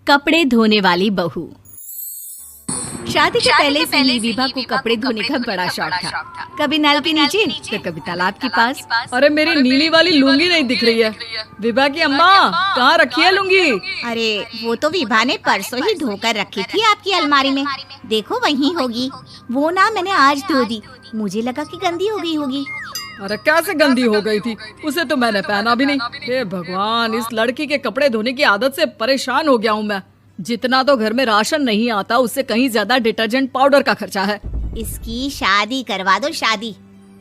कपड़े धोने वाली बहू। शादी से पहले विभा को कपड़े धोने का बड़ा शौक था। कभी नल के नीचे तो कभी तालाब के पास। अरे मेरी नीली वाली लुंगी नहीं दिख रही है। विभा की अम्मा कहाँ रखी है लुंगी? अरे वो तो विभा ने परसों ही धोकर रखी थी आपकी अलमारी में। देखो वहीं होगी। वो ना मैंने आज धो दी, मुझे लगा कि गंदी हो गई होगी। अरे कैसे गंदी हो गई थी? उसे तो मैंने पहना भी नहीं। हे भगवान, इस लड़की के कपड़े धोने की आदत से परेशान हो गया हूँ मैं। जितना तो घर में राशन नहीं आता उससे कहीं ज्यादा डिटर्जेंट पाउडर का खर्चा है। इसकी शादी करवा दो, शादी।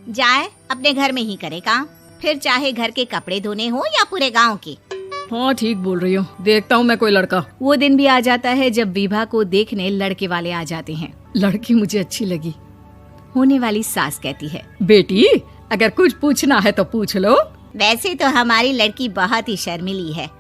जाए अपने घर में ही करे काम, फिर चाहे घर के कपड़े धोने हो या पूरे गांव के। हाँ ठीक बोल रही हूँ, देखता हूँ मैं कोई लड़का। वो दिन भी आ जाता है जब विभा को देखने लड़के वाले आ जाते हैं। लड़की मुझे अच्छी लगी। होने वाली सास कहती है, बेटी अगर कुछ पूछना है तो पूछ लो। वैसे तो हमारी लड़की बहुत ही शर्मीली है,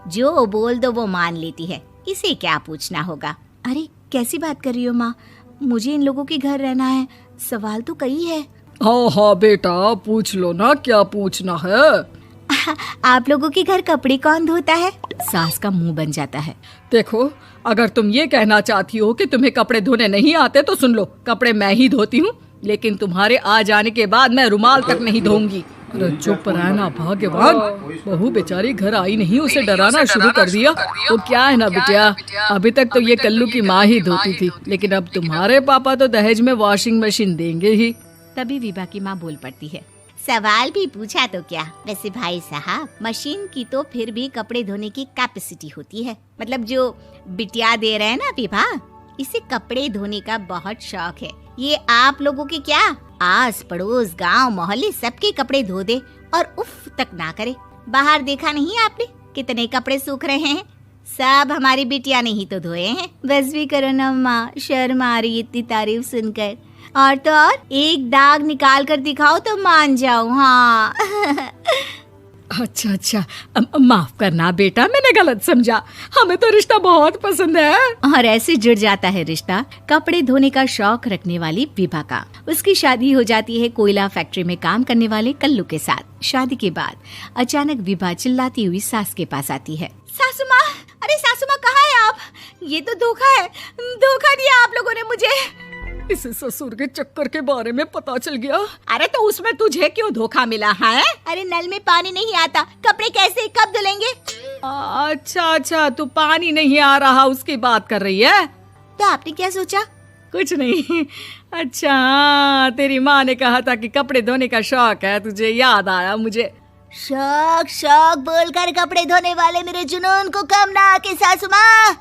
जो बोल दो वो मान लेती है, इसे क्या पूछना होगा। अरे कैसी बात कर रही हो माँ, मुझे इन लोगों के घर रहना है, सवाल तो कई है। हाँ हाँ बेटा पूछ लो ना, क्या पूछना है। आप लोगों के घर कपड़े कौन धोता है? सास का मुंह बन जाता है। देखो अगर तुम ये कहना चाहती हो कि तुम्हें कपड़े धोने नहीं आते तो सुन लो, कपड़े मैं ही धोती हूँ, लेकिन तुम्हारे आ जाने के बाद मैं रुमाल तक नहीं धोऊंगी। अरे चुप रहना भाग्यवान, बहू बेचारी घर आई नहीं, उसे डराना शुरू कर दिया। तो क्या है ना बिटिया, अभी तक तो ये कल्लू की माँ ही धोती थी, लेकिन अब तुम्हारे पापा तो दहेज में वॉशिंग मशीन देंगे ही। तभी विभा की माँ बोल पड़ती है, सवाल भी पूछा तो क्या। वैसे भाई साहब, मशीन की तो फिर भी कपड़े धोने की कैपेसिटी होती है। मतलब जो बिटिया दे रहे हैं ना विभा, इसे कपड़े धोने का बहुत शौक है। ये आप लोगों के क्या, आस पड़ोस गांव मोहल्ले सबके कपड़े धो दे और उफ तक ना करे। बाहर देखा नहीं आपने कितने कपड़े सूख रहे हैं? सब हमारी बिटिया ने ही तो धोए हैं। बस भी करो ना माँ, शर्म आ रही इतनी तारीफ सुनकर। और तो और एक दाग निकाल कर दिखाओ तो मान जाओ। हाँ अच्छा माफ करना बेटा, मैंने गलत समझा। हमें तो रिश्ता बहुत पसंद है। और ऐसे जुड़ जाता है रिश्ता कपड़े धोने का शौक रखने वाली विभा का। उसकी शादी हो जाती है कोयला फैक्ट्री में काम करने वाले कल्लू के साथ। शादी के बाद अचानक विभा चिल्लाती हुई सास के पास आती है। सासू माँ, अरे सासू माँ कहाँ है आप? ये तो धोखा है, धोखा दिया आप लोगों ने मुझे। इसे ससुर के चक्कर के बारे में पता चल गया। अरे तो उसमें तुझे क्यों धोखा मिला है? अरे नल में पानी नहीं आता, कपड़े कैसे कब धुलेंगे? अच्छा तू पानी नहीं आ रहा उसकी बात कर रही है। तो आपने क्या सोचा? कुछ नहीं। अच्छा तेरी माँ ने कहा था कि कपड़े धोने का शौक है तुझे, याद आया मुझे। शौक बोलकर कपड़े धोने वाले मेरे जुनून को कम ना आके सासू माँ,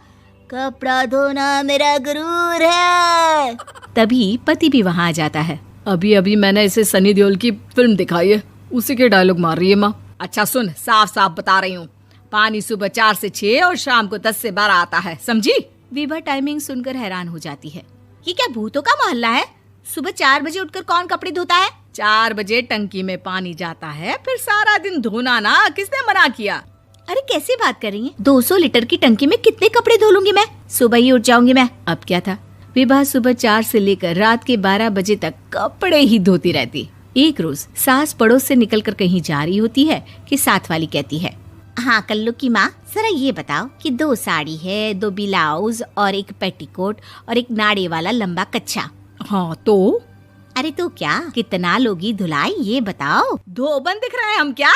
कपड़ा धोना मेरा गुरूर है। तभी पति भी वहाँ आ जाता है। अभी मैंने इसे सनी देओल की फिल्म दिखाई है, उसी के डायलॉग मार रही है माँ। अच्छा सुन, साफ साफ बता रही हूँ, पानी सुबह 4 से 6 और शाम को 10 से 12 आता है, समझी? विभा टाइमिंग सुनकर हैरान हो जाती है। ये क्या भूतों का मोहल्ला है? सुबह 4 बजे उठकर कौन कपड़े धोता है? 4 बजे टंकी में पानी जाता है, फिर सारा दिन धोना ना, किसने मना किया? अरे कैसी बात कर रही हैं? 200 लीटर की टंकी में कितने कपड़े धो लूंगी मैं? सुबह ही उठ जाऊंगी मैं। अब क्या था, विभा सुबह 4 से लेकर रात के 12 बजे तक कपड़े ही धोती रहती। एक रोज सास पड़ोस से निकलकर कहीं जा रही होती है कि साथ वाली कहती है, हाँ कल्लू की माँ, जरा ये बताओ कि 2 साड़ी है, 2 ब्लाउज और एक पेटीकोट और एक नाड़े वाला लंबा कच्छा। हाँ तो? अरे तो क्या, कितना लोगी धुलाई ये बताओ। धोबन दिख रहे हैं हम क्या?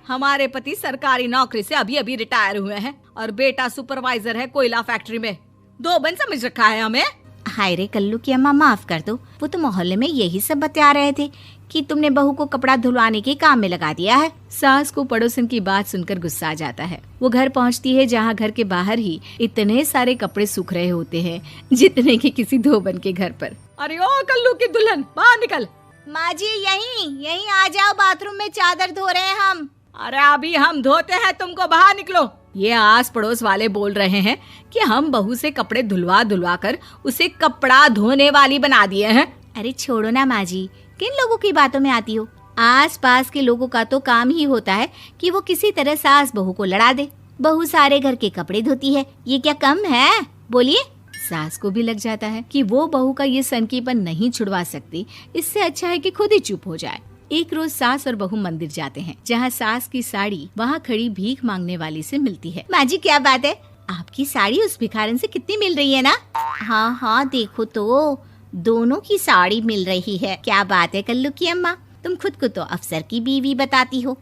हमारे पति सरकारी नौकरी से अभी रिटायर हुए हैं और बेटा सुपरवाइजर है कोयला फैक्ट्री में। धोबन समझ रखा है हमें? हाय रे कल्लू की अम्मा, माफ कर दो, वो तो मोहल्ले में यही सब बता रहे थे कि तुमने बहू को कपड़ा धुलवाने के काम में लगा दिया है। सास को पड़ोसन की बात सुनकर गुस्सा आ जाता है। वो घर पहुंचती है जहां घर के बाहर ही इतने सारे कपड़े सूख रहे होते हैं जितने कि किसी धोबन के घर पर। अरे ओ कल्लू की दुल्हन, बाहर निकल। माँ जी यहीं आ जाओ, बाथरूम में चादर धो रहे हैं हम। अरे अभी हम धोते हैं, तुमको बाहर निकलो। ये आस पड़ोस वाले बोल रहे हैं कि हम बहू से कपड़े धुलवा कर उसे कपड़ा धोने वाली बना दिए हैं। अरे छोड़ो ना माँ जी, किन लोगों की बातों में आती हो? आस पास के लोगों का तो काम ही होता है कि वो किसी तरह सास बहू को लड़ा दे। बहू सारे घर के कपड़े धोती है, ये क्या कम है? बोलिए। सास को भी लग जाता है कि वो बहू का ये सनकीपन नहीं छुड़वा सकती, इससे अच्छा है कि खुद ही चुप हो जाए। एक रोज सास और बहू मंदिर जाते हैं, जहाँ सास की साड़ी वहाँ खड़ी भीख मांगने वाली से मिलती है। माँ जी क्या बात है, आपकी साड़ी उस भिखारन से कितनी मिल रही है ना? हाँ हाँ, देखो तो दोनों की साड़ी मिल रही है। क्या बात है कल्लू की अम्मा, तुम खुद को तो अफसर की बीवी बताती हो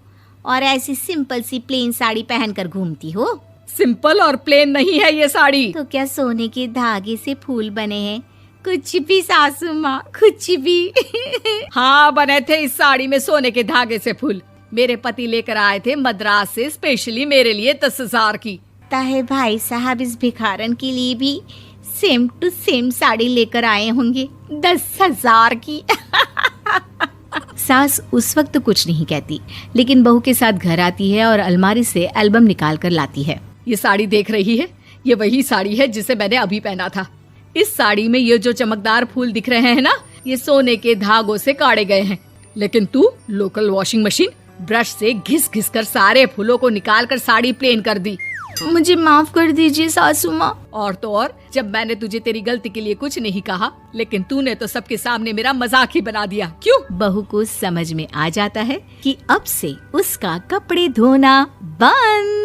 और ऐसी सिंपल सी प्लेन साड़ी पहनकर घूमती हो। सिंपल और प्लेन नहीं है ये साड़ी। तो क्या सोने के धागे से फूल बने हैं? कुछ भी सासू माँ, कुछ भी। हाँ, बने थे इस साड़ी में सोने के धागे से फूल। मेरे पति लेकर आए थे मद्रास से स्पेशली मेरे लिए 10,000 की। ताहे भाई साहब इस भिखारन के लिए भी सेम टू सेम साड़ी लेकर आए होंगे 10,000 की। सास उस वक्त तो कुछ नहीं कहती, लेकिन बहू के साथ घर आती है और अलमारी से एल्बम निकाल कर लाती है। ये साड़ी देख रही है, ये वही साड़ी है जिसे मैंने अभी पहना था। इस साड़ी में ये जो चमकदार फूल दिख रहे हैं ना, ये सोने के धागों से काढ़े गए हैं। लेकिन तू लोकल वॉशिंग मशीन ब्रश से घिस घिस कर सारे फूलों को निकाल कर साड़ी प्लेन कर दी। मुझे माफ कर दीजिए सासू माँ। और तो और, जब मैंने तुझे तेरी गलती के लिए कुछ नहीं कहा, लेकिन तूने तो सबके सामने मेरा मजाक ही बना दिया। क्यों? बहू को समझ में आ जाता है कि अब से उसका कपड़े धोना बंद।